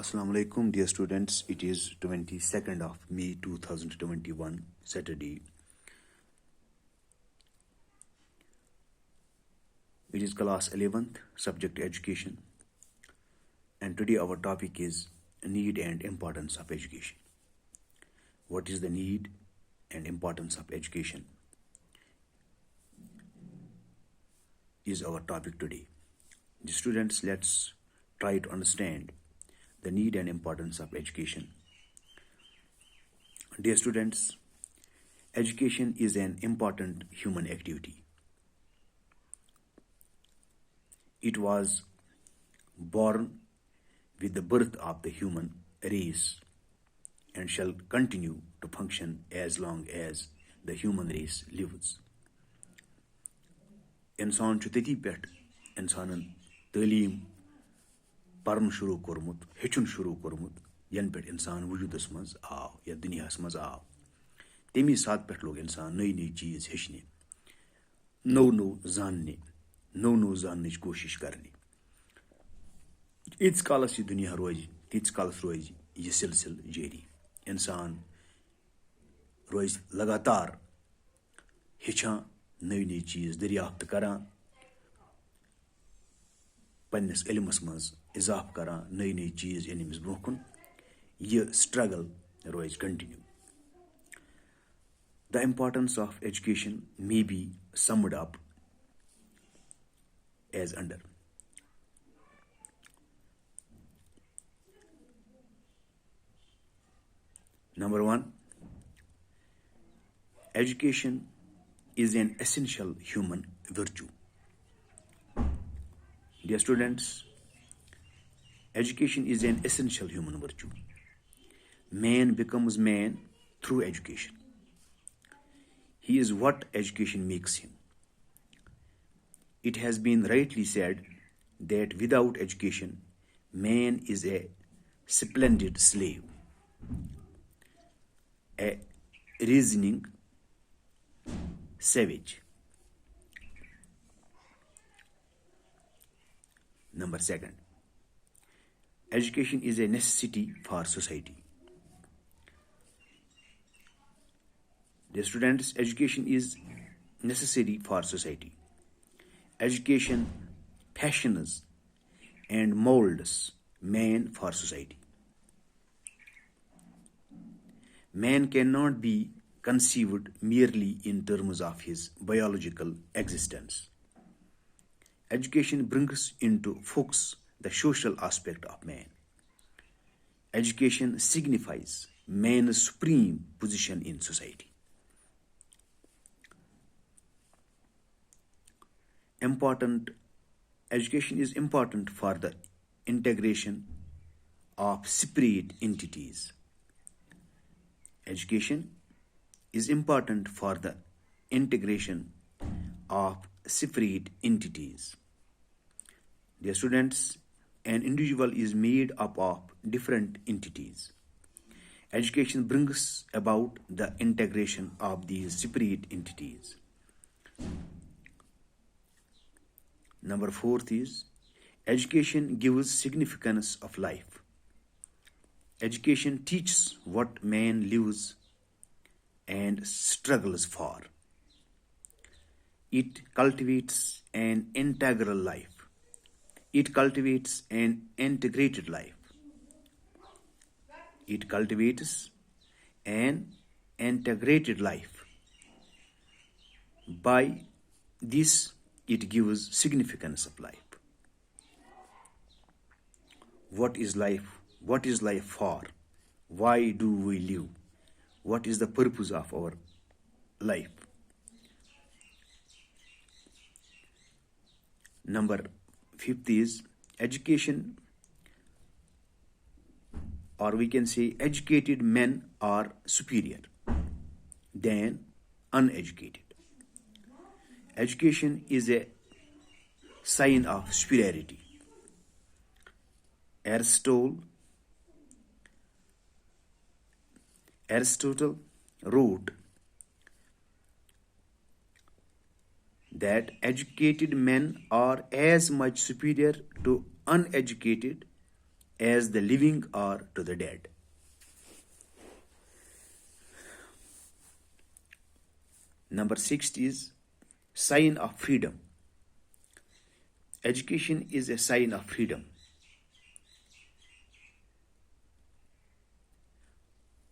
Assalamu alaikum, dear students. It is 22nd of May 2021, Saturday. It is class 11th, subject education. And today our topic is need and importance of education. What is the need and importance of education is our topic today. The students, let's try to understand the need and importance of education. Dear students, education is an important human activity. It was born with the birth of the human race and shall continue to function as long as the human race lives. इंसान छु तती पेट इंसानन तालीम परन शुरू कोरमुत हेचुन शुरू कोरमुत यन पेट इंसान वजूदस मज आव या दुनियास मज आव तमी साथ पेट लोग इंसान नई नई चीज हेचने नौ नौ जानने नौ नौ जानने कोशिश करने इस कालस ये दुनिया रोज तीस कालस रोज ये सिलसिल जारी इंसान रोज लगातार हेचान नई नई चीज दरियाफ्त करान पन्नस इल्मस मज इजाफ करान नई नई चीज अनिमिस ब्रोकुन ये struggle rose continue. The importance of education may be summed up as under. Number one, education is an essential human virtue. Dear students, education is an essential human virtue. Man becomes man through education. He is what education makes him. It has been rightly said that without education, man is a splendid slave, a reasoning savage. Number second, education is a necessity for society. Dear students, education is necessary for society. Education fashions and molds man for society. Man cannot be conceived merely in terms of his biological existence. Education brings into focus the social aspect of man. Education signifies man's supreme position in society. Education is important for the integration of separate entities. Education is important for the integration of separate entities. Dear students, an individual is made up of different entities. Education brings about the integration of these separate entities. Number fourth is education gives significance of life. Education teaches what man lives and struggles for. It cultivates an integral life. It cultivates an integrated life. It cultivates an integrated life. By this, it gives significance of life. What is life? What is life for? Why do we live? What is the purpose of our life? Number fifth is education, or we can say educated men are superior than uneducated. Education is a sign of superiority. Aristotle wrote that educated men are as much superior to uneducated as the living or to the dead. Number 6 is sign of freedom. Education is a sign of freedom.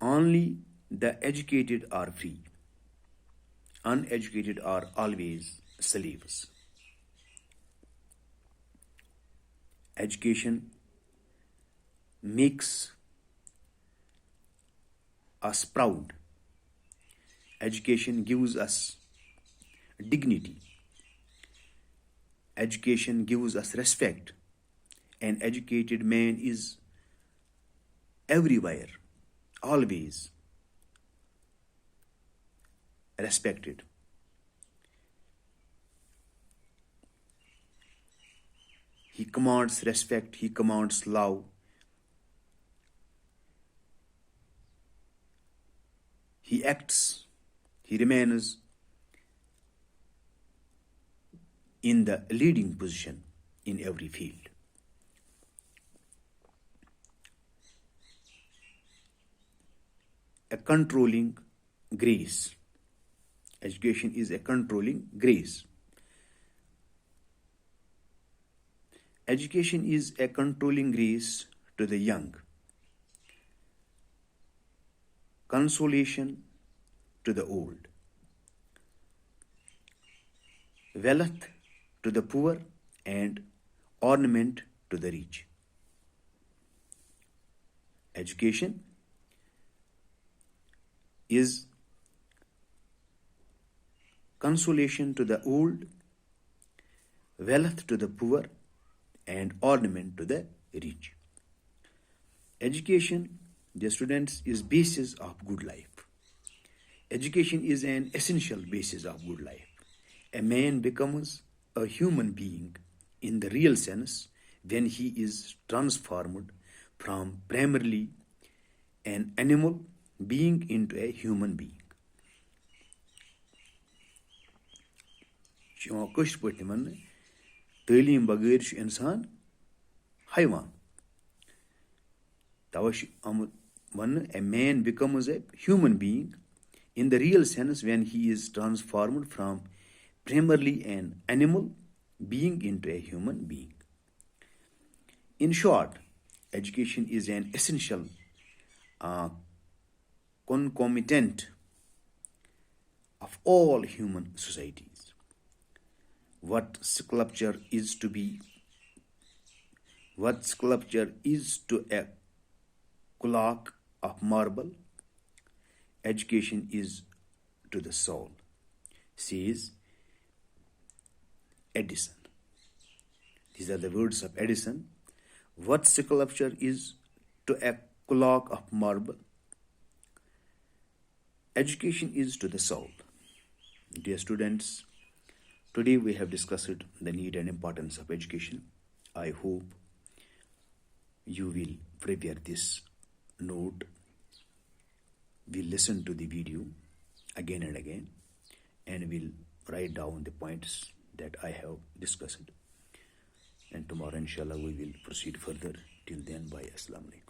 Only the educated are free. Uneducated are always slaves. Education makes us proud. Education gives us dignity. Education gives us respect. An educated man is everywhere, always respected. He commands respect, he commands love. He acts, he remains in the leading position in every field. A controlling grace. Education is a controlling grace. Education is a controlling grace to the young, consolation to the old, wealth to the poor, and ornament to the rich. Education is consolation to the old, wealth to the poor, and ornament to the rich. Education, dear students, is basis of good life. Education is an essential basis of good life. A man becomes a human being in the real sense when he is transformed from primarily an animal being into a human being. कश्ट पढ़ते मन तालीम बगैर इंसान हैवान तवश a man becomes a human being in the real sense when he is transformed from primarily an animal being into a human being. In short, education is an essential concomitant of all human societies. What sculpture is to a clock of marble, education is to the soul, says Edison. These are the words of Edison. What sculpture is to a clock of marble, education is to the soul. Dear students, today we have discussed the need and importance of education. I hope you will prepare this note, will listen to the video again and again, and will write down the points that I have discussed. And tomorrow, inshallah, we will proceed further. Till then, bye. Assalamu alaikum.